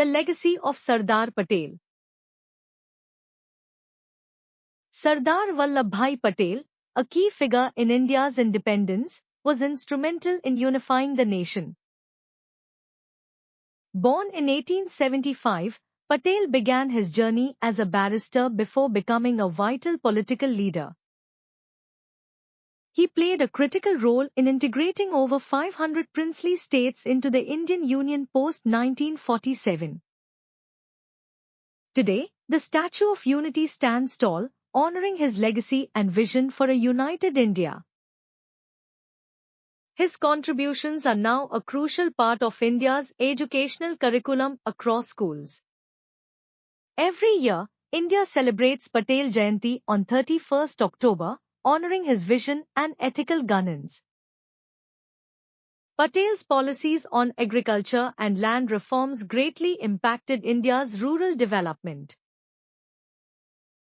The legacy of Sardar Patel. Sardar Vallabhbhai Patel, a key figure in India's independence, was instrumental in unifying the nation. Born in 1875, Patel began his journey as a barrister before becoming a vital political leader. He played a critical role in integrating over 500 princely states into the Indian Union post-1947. Today, the Statue of Unity stands tall, honoring his legacy and vision for a united India. His contributions are now a crucial part of India's educational curriculum across schools. Every year, India celebrates Patel Jayanti on 31st October, honoring his vision and ethical governance. Patel's policies on agriculture and land reforms greatly impacted India's rural development.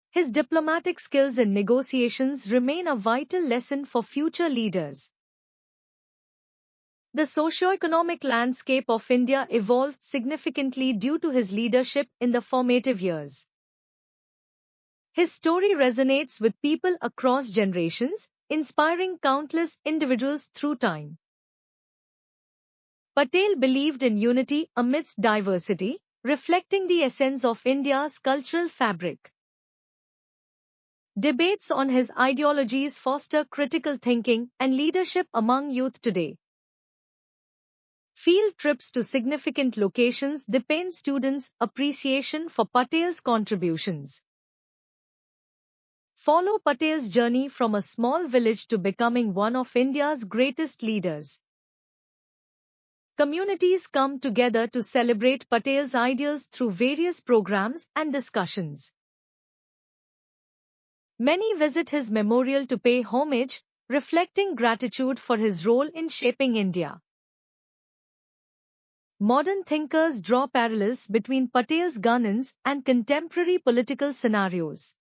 His diplomatic skills in negotiations remain a vital lesson for future leaders. The socio-economic landscape of India evolved significantly due to his leadership in the formative years. His story resonates with people across generations, inspiring countless individuals through time. Patel believed in unity amidst diversity, reflecting the essence of India's cultural fabric. Debates on his ideologies foster critical thinking and leadership among youth today. Field trips to significant locations deepen students' appreciation for Patel's contributions. Follow Patel's journey from a small village to becoming one of India's greatest leaders. Communities come together to celebrate Patel's ideals through various programs and discussions. Many visit his memorial to pay homage, reflecting gratitude for his role in shaping India. Modern thinkers draw parallels between Patel's governance and contemporary political scenarios.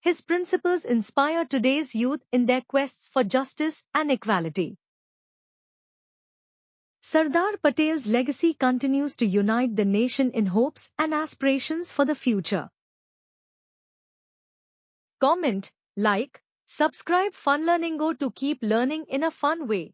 His principles inspire today's youth in their quests for justice and equality. Sardar Patel's legacy continues to unite the nation in hopes and aspirations for the future. Comment, like, subscribe Fun Learning Go to keep learning in a fun way.